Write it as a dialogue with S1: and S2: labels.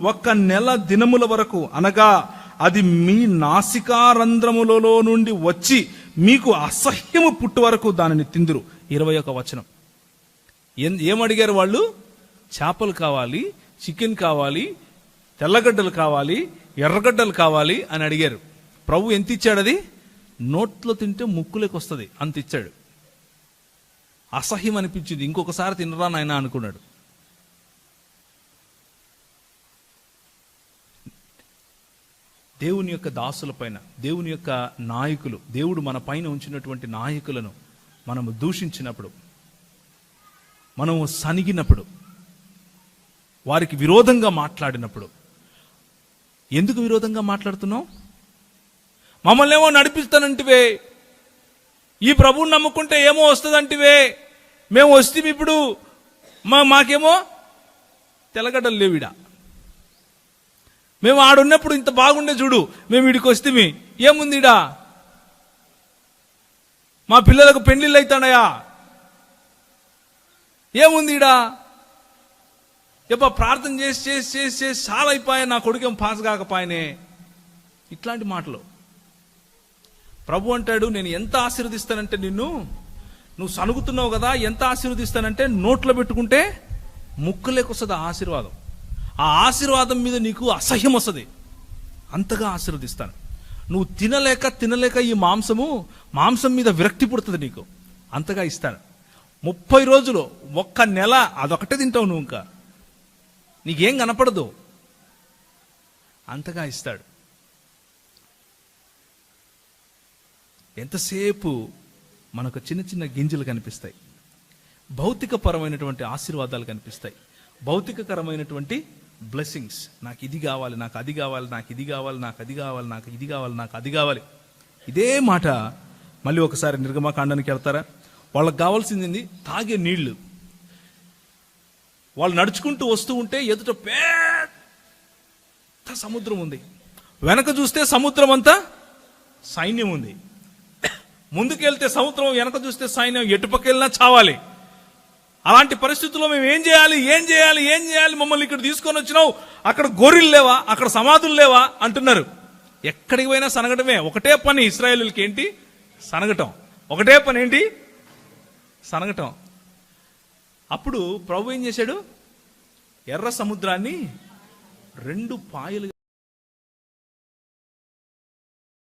S1: ఒక్క నెల దినముల వరకు, అనగా అది మీ నాసికారంధ్రములలో నుండి వచ్చి మీకు అసహ్యము పుట్టు వరకు దానిని తిందురు. 21వ వచనం. ఏమడిగారు వాళ్ళు? చేపలు కావాలి, చికెన్ కావాలి, తెల్లగడ్డలు కావాలి, ఎర్రగడ్డలు కావాలి అని అడిగారు. ప్రభు ఎంత ఇచ్చాడు? అది నోట్లో తింటే ముక్కులోకి వస్తుంది అంత ఇచ్చాడు. అసహ్యం అనిపించింది. ఇంకొకసారి తినరా నాయనా అనుకున్నాడు. దేవుని యొక్క దాసుల పైన, దేవుని యొక్క నాయకులు, దేవుడు మన పైన ఉంచినటువంటి నాయకులను మనము దూషించినప్పుడు, మనము సనిగినప్పుడు, వారికి విరోధంగా మాట్లాడినప్పుడు, ఎందుకు విరోధంగా మాట్లాడుతున్నావు? మమ్మల్ని ఏమో నడిపిస్తానంటివే, ఈ ప్రభువుని నమ్ముకుంటే ఏమో వస్తుందంటివే, మేము వస్తే ఇప్పుడు మాకేమో తెల్లగడ్డలు లేవిడా, మేము ఆడున్నప్పుడు ఇంత బాగుండే చూడు, మేము వీడికి వస్తే ఏముందిడా, మా పిల్లలకు పెళ్లిళ్ళు అవుతాడయా, ఏముందిడా, ఎప్ప ప్రార్థన చేసి చేసి చేసి చేసి చాలా అయిపోయా, నా కొడుకేం పాస్ కాకపోయానే. ఇట్లాంటి మాటలు. ప్రభు అంటాడు, నేను ఎంత ఆశీర్వదిస్తానంటే నువ్వు సనుగుతున్నావు కదా, ఎంత ఆశీర్వదిస్తానంటే నోట్లో పెట్టుకుంటే ముక్కులేకొస్తుంది ఆ ఆశీర్వాదం. ఆ ఆశీర్వాదం మీద నీకు అసహ్యం వస్తుంది, అంతగా ఆశీర్వదిస్తాను. నువ్వు తినలేక ఈ మాంసం మీద విరక్తి పుడుతుంది నీకు, అంతగా ఇస్తాను. 30 రోజులు, ఒక్క నెల అదొకటే తింటావు నువ్వు, ఇంకా నీకేం కనపడదు, అంతగా ఇస్తాడు. ఎంతసేపు మనకు చిన్న చిన్న గింజలు కనిపిస్తాయి, భౌతికపరమైనటువంటి ఆశీర్వాదాలు కనిపిస్తాయి, భౌతికకరమైనటువంటి బ్లెస్సింగ్స్. నాకు ఇది కావాలి, నాకు అది కావాలి, నాకు ఇది కావాలి, నాకు అది కావాలి, నాకు ఇది కావాలి, నాకు అది కావాలి. ఇదే మాట మళ్ళీ ఒకసారి నిర్గమకాండానికి వెళ్తారా? వాళ్ళకి కావాల్సింది తాగే నీళ్లు. వాళ్ళు నడుచుకుంటూ వస్తూ ఉంటే ఎదుట పెద్ద సముద్రం ఉంది, వెనక చూస్తే సముద్రం అంతా సైన్యం ఉంది. ముందుకెళ్తే సముద్రం, వెనక చూస్తే సైన్యం, ఎటుపకెళ్ళినా చావాలి. అలాంటి పరిస్థితుల్లో మేము ఏం చేయాలి, మమ్మల్ని ఇక్కడ తీసుకొని వచ్చినావు, అక్కడ గొర్రెలు లేవా, అక్కడ సమాధులు లేవా అంటున్నారు. ఎక్కడికి పోయినా సనగటమే, ఒకటే పని ఇశ్రాయేలులకి. ఏంటి? సనగటం. ఒకటే పని ఏంటి? సనగటం. అప్పుడు ప్రభు ఏం చేశాడు? ఎర్ర సముద్రాన్ని 2 పాయలుగా